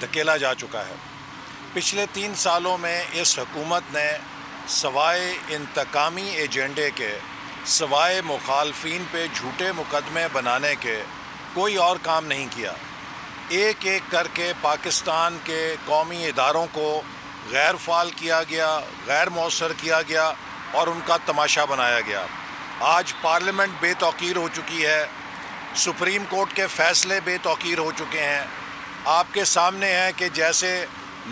دھکیلا جا چکا ہے۔ پچھلے 3 سالوں میں اس حکومت نے سوائے انتقامی ایجنڈے کے، سوائے مخالفین پہ جھوٹے مقدمے بنانے کے کوئی اور کام نہیں کیا۔ ایک ایک کر کے پاکستان کے قومی اداروں کو غیر فعال کیا گیا، غیر مؤثر کیا گیا اور ان کا تماشا بنایا گیا۔ آج پارلیمنٹ بے توقیر ہو چکی ہے، سپریم کورٹ کے فیصلے بے توقیر ہو چکے ہیں۔ آپ کے سامنے ہے کہ جیسے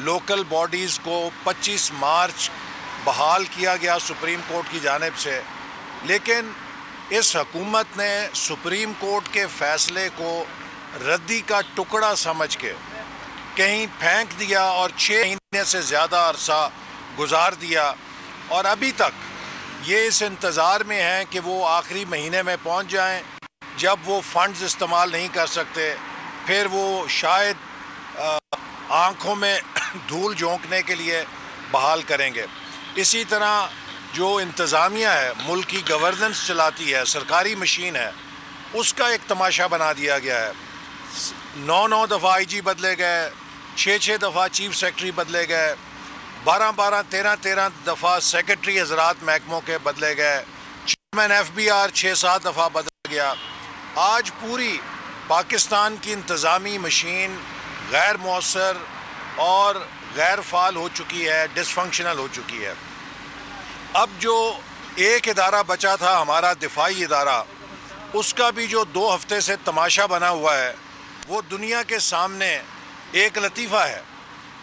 لوکل باڈیز کو 25 مارچ بحال کیا گیا سپریم کورٹ کی جانب سے، لیکن اس حکومت نے سپریم کورٹ کے فیصلے کو ردی کا ٹکڑا سمجھ کے کہیں پھینک دیا اور 6 مہینے سے زیادہ عرصہ گزار دیا، اور ابھی تک یہ اس انتظار میں ہیں کہ وہ آخری مہینے میں پہنچ جائیں جب وہ فنڈز استعمال نہیں کر سکتے، پھر وہ شاید آنکھوں میں دھول جھونکنے کے لیے بحال کریں گے۔ اسی طرح جو انتظامیہ ہے، ملک کی گورننس چلاتی ہے، سرکاری مشین ہے، اس کا ایک تماشا بنا دیا گیا ہے۔ 9 دفعہ آئی جی بدلے گئے، 6 دفعہ چیف سیکرٹری بدلے گئے، 12 13 دفعہ سیکرٹری حضرات محکموں کے بدلے گئے، چیئرمین FBR 6-7 دفعہ بدل گیا۔ آج پوری پاکستان کی انتظامی مشین غیر مؤثر اور غیر فعال ہو چکی ہے، ڈس فنکشنل ہو چکی ہے۔ اب جو ایک ادارہ بچا تھا ہمارا دفاعی ادارہ، اس کا بھی جو 2 ہفتے سے تماشا بنا ہوا ہے، وہ دنیا کے سامنے ایک لطیفہ ہے۔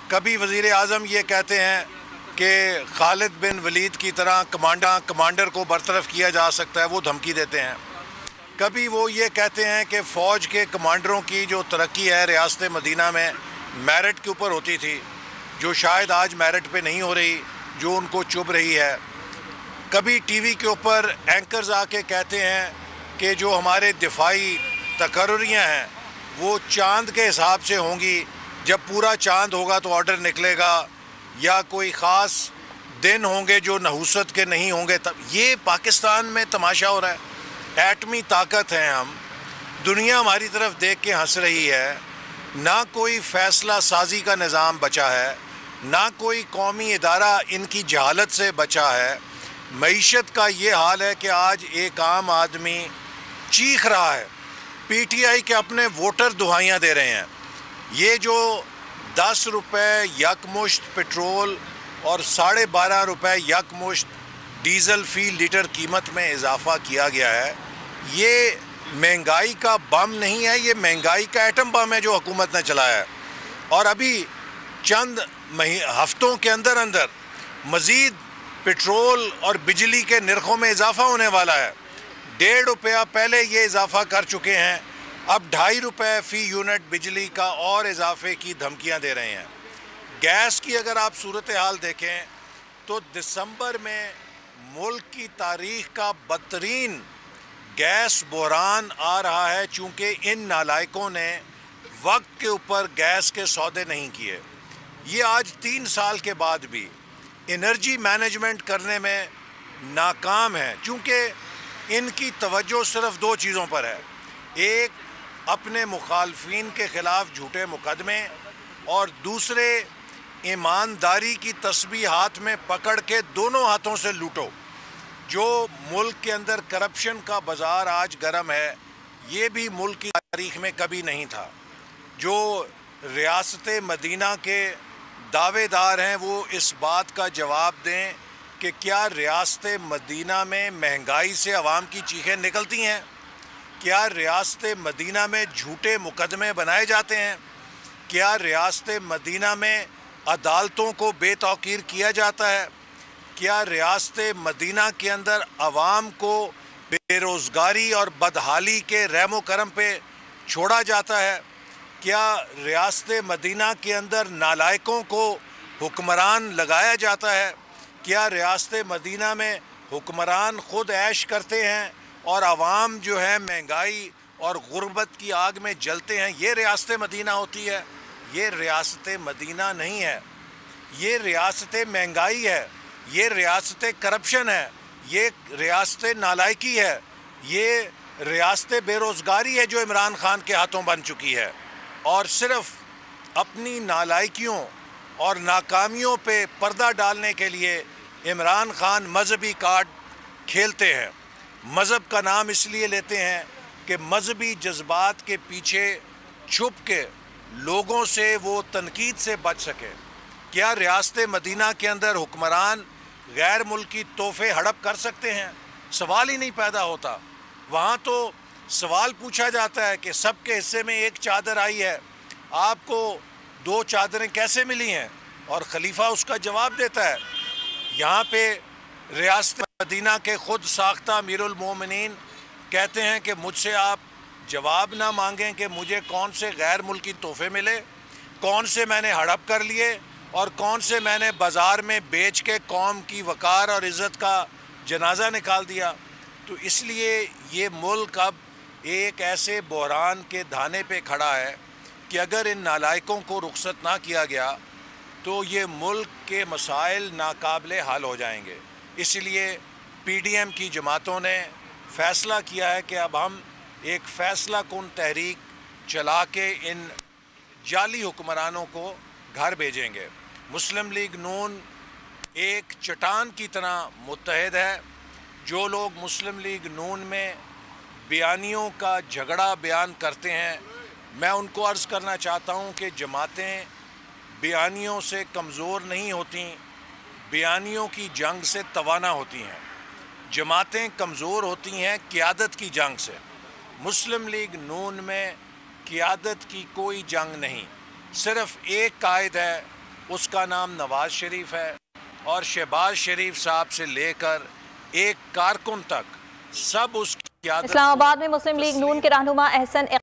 کبھی وزیر اعظم یہ کہتے ہیں کہ خالد بن ولید کی طرح کمانڈر کو برطرف کیا جا سکتا ہے، وہ دھمکی دیتے ہیں۔ کبھی وہ یہ کہتے ہیں کہ فوج کے کمانڈروں کی جو ترقی ہے ریاست مدینہ میں میرٹ کے اوپر ہوتی تھی، جو شاید آج میرٹ پہ نہیں ہو رہی، جو ان کو چبھ رہی ہے۔ کبھی ٹی وی کے اوپر اینکرز آ کے کہتے ہیں کہ جو ہمارے دفاعی تقرریاں ہیں وہ چاند کے حساب سے ہوں گی، جب پورا چاند ہوگا تو آرڈر نکلے گا، یا کوئی خاص دن ہوں گے جو نحوست کے نہیں ہوں گے۔ یہ پاکستان میں تماشا ہو رہا ہے۔ ایٹمی طاقت ہیں ہم، دنیا ہماری طرف دیکھ کے ہنس رہی ہے، نہ کوئی فیصلہ سازی کا نظام بچا ہے، نہ کوئی قومی ادارہ ان کی جہالت سے بچا ہے۔ معیشت کا یہ حال ہے کہ آج ایک عام آدمی چیخ رہا ہے، پی ٹی آئی کے اپنے ووٹر دہائیاں دے رہے ہیں۔ یہ جو 10 روپے یک مشت پٹرول اور 12.5 روپے یک مشت ڈیزل فی لیٹر قیمت میں اضافہ کیا گیا ہے، یہ مہنگائی کا بم نہیں ہے، یہ مہنگائی کا ایٹم بم ہے جو حکومت نے چلایا ہے۔ اور ابھی چند ہفتوں کے اندر مزید پٹرول اور بجلی کے نرخوں میں اضافہ ہونے والا ہے۔ 1.5 روپیہ پہلے یہ اضافہ کر چکے ہیں، اب 2.5 روپے فی یونٹ بجلی کا اور اضافے کی دھمکیاں دے رہے ہیں۔ گیس کی اگر آپ صورتحال دیکھیں تو دسمبر میں ملک کی تاریخ کا بدترین گیس بحران آ رہا ہے، چونکہ ان نالائقوں نے وقت کے اوپر گیس کے سودے نہیں کیے۔ یہ آج 3 سال کے بعد بھی انرجی مینجمنٹ کرنے میں ناکام ہے، چونکہ ان کی توجہ صرف 2 چیزوں پر ہے۔ ایک، اپنے مخالفین کے خلاف جھوٹے مقدمے، اور دوسرے، ایمانداری کی تسبیح ہاتھ میں پکڑ کے دونوں ہاتھوں سے لوٹو۔ جو ملک کے اندر کرپشن کا بازار آج گرم ہے، یہ بھی ملک کی تاریخ میں کبھی نہیں تھا۔ جو ریاست مدینہ کے دعوے دار ہیں وہ اس بات کا جواب دیں کہ کیا ریاست مدینہ میں مہنگائی سے عوام کی چیخیں نکلتی ہیں؟ کیا ریاست مدینہ میں جھوٹے مقدمے بنائے جاتے ہیں؟ کیا ریاست مدینہ میں عدالتوں کو بے توقیر کیا جاتا ہے؟ کیا ریاست مدینہ کے اندر عوام کو بے روزگاری اور بدحالی کے رحم و کرم پہ چھوڑا جاتا ہے؟ کیا ریاست مدینہ کے اندر نالائقوں کو حکمران لگایا جاتا ہے؟ کیا ریاست مدینہ میں حکمران خود عیش کرتے ہیں اور عوام جو ہے مہنگائی اور غربت کی آگ میں جلتے ہیں؟ یہ ریاست مدینہ ہوتی ہے؟ یہ ریاست مدینہ نہیں ہے، یہ ریاست مہنگائی ہے، یہ ریاست کرپشن ہے، یہ ریاست نالائقی ہے، یہ ریاست بے روزگاری ہے جو عمران خان کے ہاتھوں بن چکی ہے۔ اور صرف اپنی نالائکیوں اور ناکامیوں پہ پردہ ڈالنے کے لیے عمران خان مذہبی کارڈ کھیلتے ہیں. مذہب کا نام اس لیے لیتے ہیں کہ مذہبی جذبات کے پیچھے چھپ کے لوگوں سے وہ تنقید سے بچ سکے. کیا ریاست مدینہ کے اندر حکمران غیر ملکی تحفے ہڑپ کر سکتے ہیں؟ سوال ہی نہیں پیدا ہوتا. وہاں تو سوال پوچھا جاتا ہے کہ سب کے حصے میں ایک چادر آئی ہے، آپ کو 2 چادریں کیسے ملی ہیں؟ اور خلیفہ اس کا جواب دیتا ہے. یہاں پہ ریاست مدینہ کے خود ساختہ امیر المومنین کہتے ہیں کہ مجھ سے آپ جواب نہ مانگیں کہ مجھے کون سے غیر ملکی تحفے ملے، کون سے میں نے ہڑپ کر لیے اور کون سے میں نے بازار میں بیچ کے قوم کی وقار اور عزت کا جنازہ نکال دیا. تو اس لیے یہ ملک اب ایک ایسے بحران کے دھانے پہ کھڑا ہے کہ اگر ان نالائکوں کو رخصت نہ کیا گیا تو یہ ملک کے مسائل ناقابل حل ہو جائیں گے. اس لیے پی ڈی ایم کی جماعتوں نے فیصلہ کیا ہے کہ اب ہم ایک فیصلہ کن تحریک چلا کے ان جعلی حکمرانوں کو گھر بھیجیں گے. مسلم لیگ نون ایک چٹان کی طرح متحد ہے. جو لوگ مسلم لیگ نون میں بیانیوں کا جھگڑا بیان کرتے ہیں، میں ان کو عرض کرنا چاہتا ہوں کہ جماعتیں بیانیوں سے کمزور نہیں ہوتیں، بیانیوں کی جنگ سے توانا ہوتی ہیں. جماعتیں کمزور ہوتی ہیں قیادت کی جنگ سے. مسلم لیگ نون میں قیادت کی کوئی جنگ نہیں، صرف ایک قائد ہے، اس کا نام نواز شریف ہے، اور شہباز شریف صاحب سے لے کر ایک کارکن تک سب اس کی قیادت. اسلام آباد میں مسلم لیگ نون کے رہنما احسن